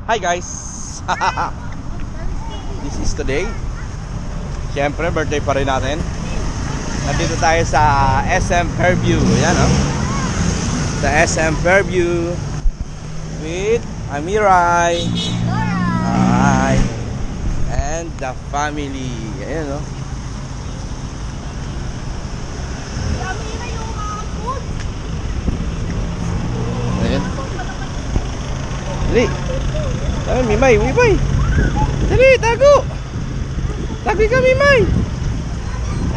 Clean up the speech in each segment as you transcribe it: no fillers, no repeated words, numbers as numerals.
Hi guys! This is today. Siyempre, birthday pa rin natin. Nandito tayo sa SM Fairview. Ayan, oh. Sa SM Fairview with Amiray. Hi. And the family. Ayan, oh. Ayan. Dali. Dali, Mimay. Dali, tago. Tago ka, Mimay.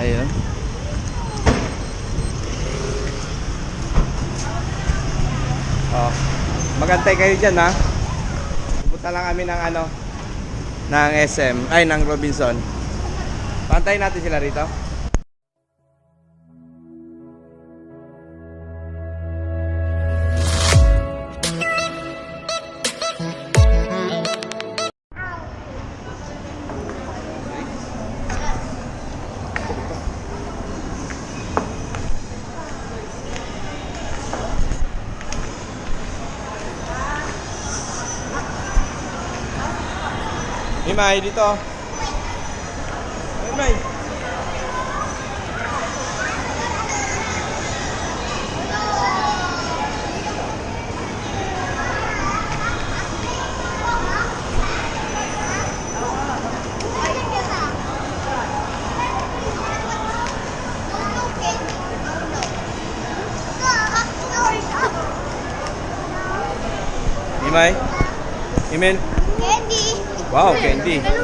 Ayun. Oh, magantay kayo dyan, ha. Pupunta lang kami ng ng SM, ay ng Robinson. Pantayin natin sila rito. Mimay, dito. Mimay. Mimay. Imen. Candy. Wow, candy. Hello.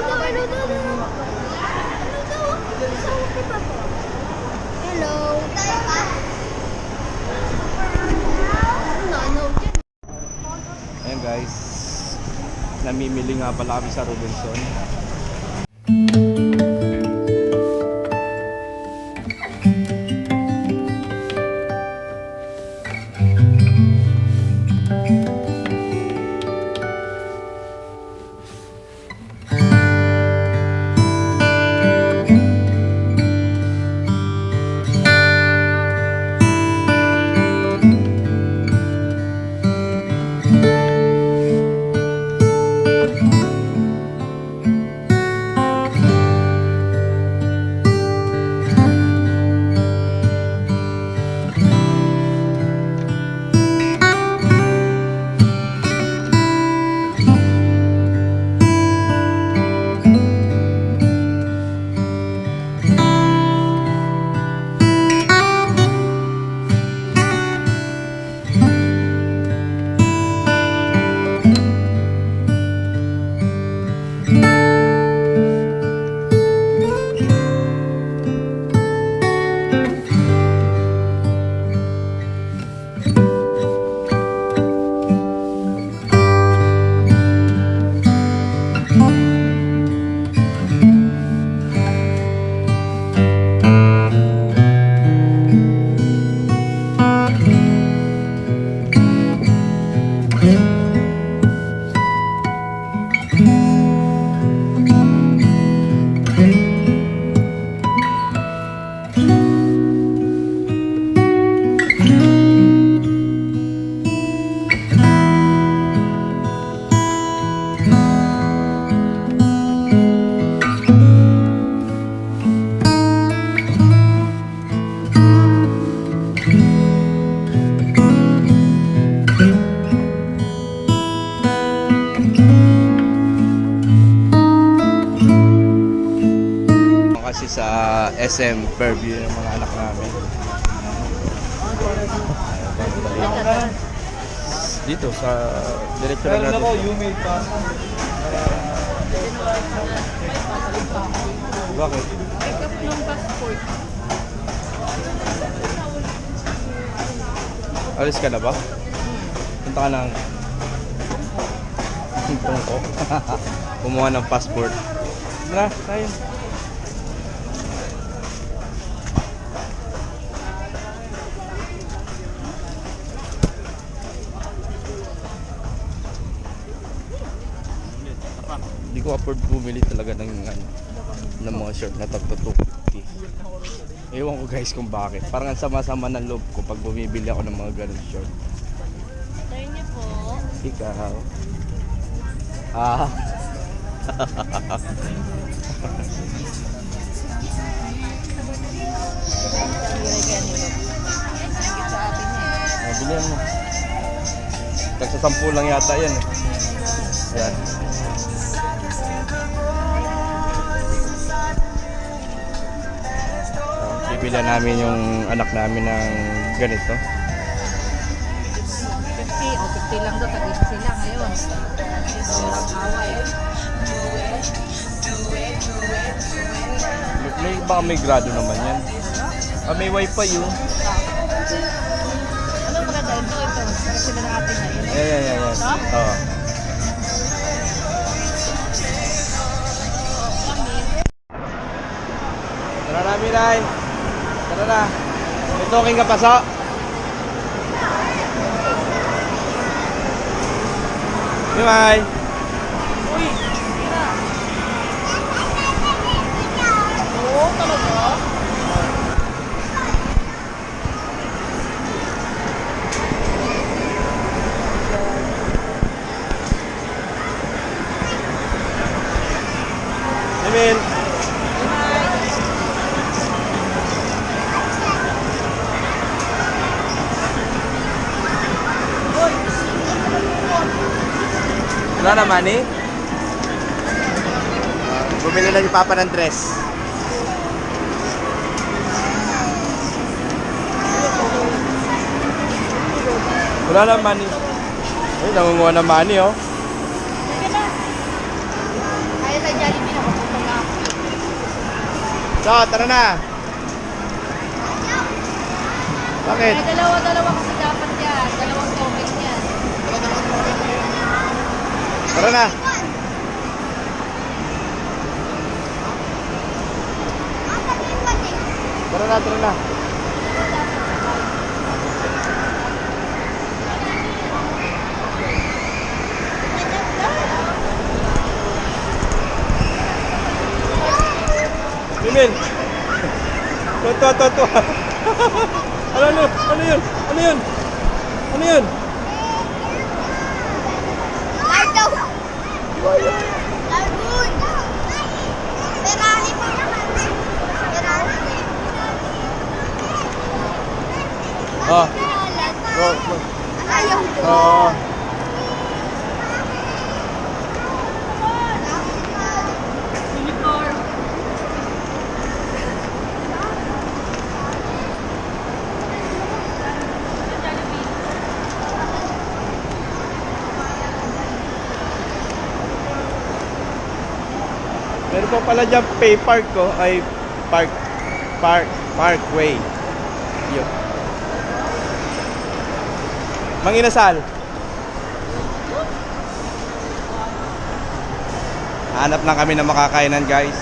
Ayan guys, namimili nga pala kami sa Robinson. Kasi sa SM Fairview ng mga anak namin. Dito sa diretso na natin. Bakit? Pick up ng passport. Alis ka na ba? Punta ka ng tungko. Kumuha ng passport. Tara, tayo. Hindi ko afford bumili talaga ng mga shirt na tag 250. Ewan ko guys kung bakit. Parang ang sama-sama ng loob ko pag bumibili ako ng mga ganun short. Tayo niyo po. Ikaw. Ah. Bilhin mo. Tagsa 10 lang yata yan eh. Yan. Bibila namin yung anak namin ng ganito. 50 o 50 lang daw. Tag-isa sila ngayon. Sobrang away. Baka may grado naman yan. Ah, may wifi yun. Ano maganda? Ito. Para sila ng ating ngayon. Yan. Ito? Oo. Tara na, Miray. Tara na. May talking ka pa, so? Miray. Uy! Tira! Oo, talaga? Emil. Wala naman eh. Bumili na si Papa ng dress. Wala naman eh. Ay, nangunguha ng money oh. Kaya sa Jollibee na mapupunta na ako. So, tara na. Bakit? May dalawa-dalawa kasi dapat yan. Dalawang topic yan. Tara na. Tara na. Emil. Tuwa. Ano yun? Lardo! Largoon! Ferrari pa naman. Ferrari. Oh. Ayaw ko. Oh. Unicorn. Meron pa pala dyan pay park ko ay parkway. Yun. Manginasal. Hanap lang kami ng makakainan, guys.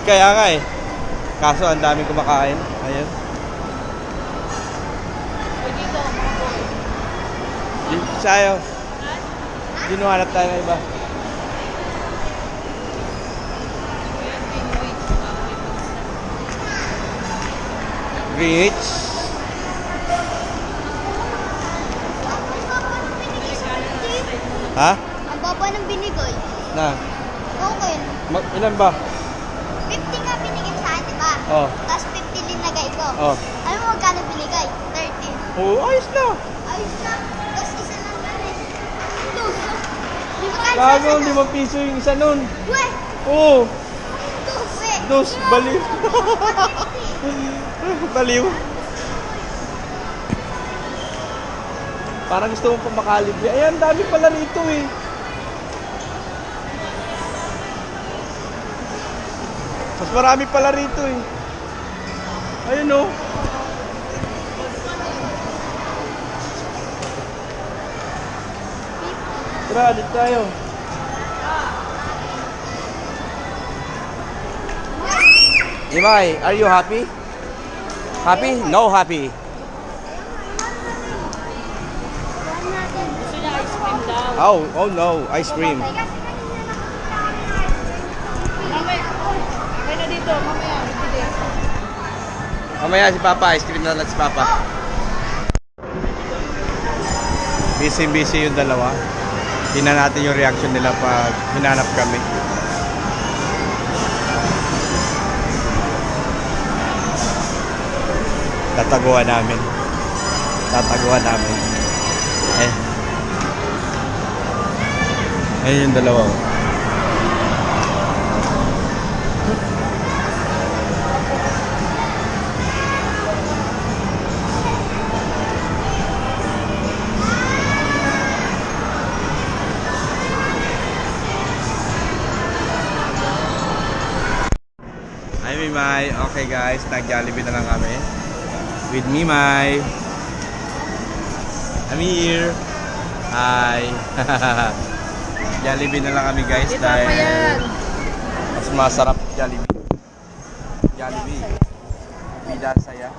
Kaya nga eh. Kaso ang daming kumakain. Ayun. Sayo. Dinuhanap tayo ng iba. Greenwich. Ha? Ang baba ng binigay. Na. Okay. Ilan ba? 50 nga binigay sa akin, diba? Oh. Tapos 50 din nagay ko. Oh. Alam mo magkano binigay? 13. Oh, ayos na. Ayos na. Tapos isa lang galing. Dos. Di ba kahit Bago, isa 5 piso yung isa nun. We! Oo. Dos, we! Dos, baliw. Baliw. Parang gusto mo pa makalibre. Ayan, dami pala rito eh. Mas marami pala rito eh. Ayun oh. Tara, dito tayo. Imay, are you happy? Happy? No happy. Gusto niya ice cream daw. Oh no, ice cream. Mamaya. Okay na dito. Mamaya. Bibili. Mamaya si Papa, ice cream na lang si Papa. Busy yung dalawa. Tingnan natin yung reaction nila pag hinanap kami. Tataguan namin. Ayun yung dalawa. Hi Mimay. Okay guys, nag-Jollibee na lang kami. With Mimay. I'm here. Hi. Jollibee na lang kami guys dahil mas masarap Jollibee. Bida saya.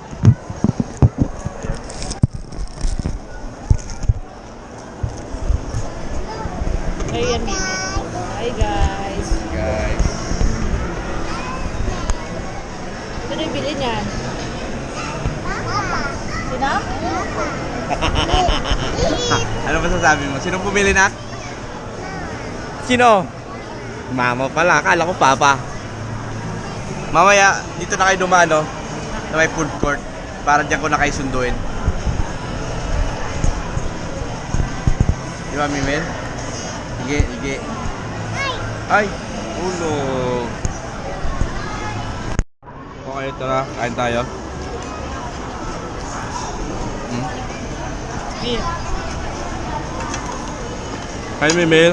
Ayan, hi guys. Guys. Ito na yung bilhin niyan. Sino? Ano ba sasabi mo? Sinong pumili na? Sino? Mama pala. Akala ko papa. Mamaya, dito na kayo dumano na may food court para dyan ko na kayo sunduin. Di ba, Mimel? Ige. Ay! Ulog. Okay, tara. Kain tayo. Here. Hi, Mimel.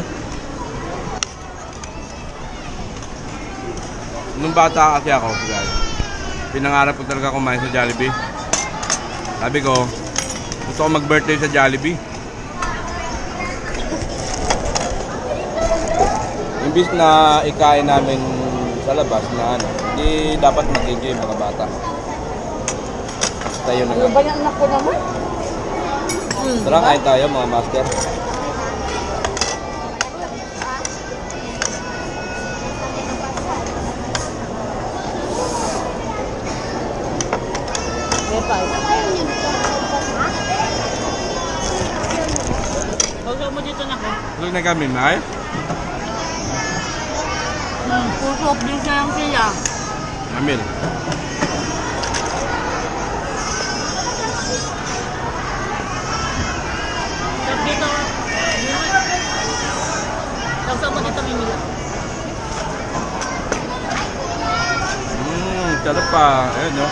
Nung bata kasi ako, guys, pinangarap ko talaga kumain sa Jollibee. Sabi ko, gusto ko mag-birthday sa Jollibee. Imbis na ikain namin sa labas na ano, hindi dapat mag-enjoy mga bata. Tayo na Ano nga. ba yung anak ko naman? Tara, kain tayo mga master. May five. Huwag mo dito na ko. Tulog na kami, May. Pusok din siya lang sila. Amil. Tapos dito. Tapos mo dito Mimila. Sarap pa. Ayun, no?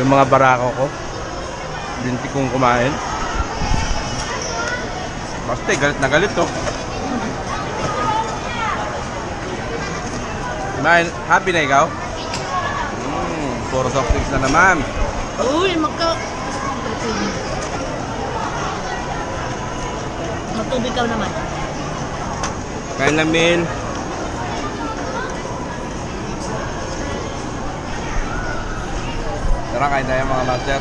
Yung mga barako ko. Binti kong kumain. Basta, galit na galit, to. Man, happy na ikaw? Puro soft drinks na naman. Uy, Magtubig ka naman. Kain namin. Tara, kain tayo mga master.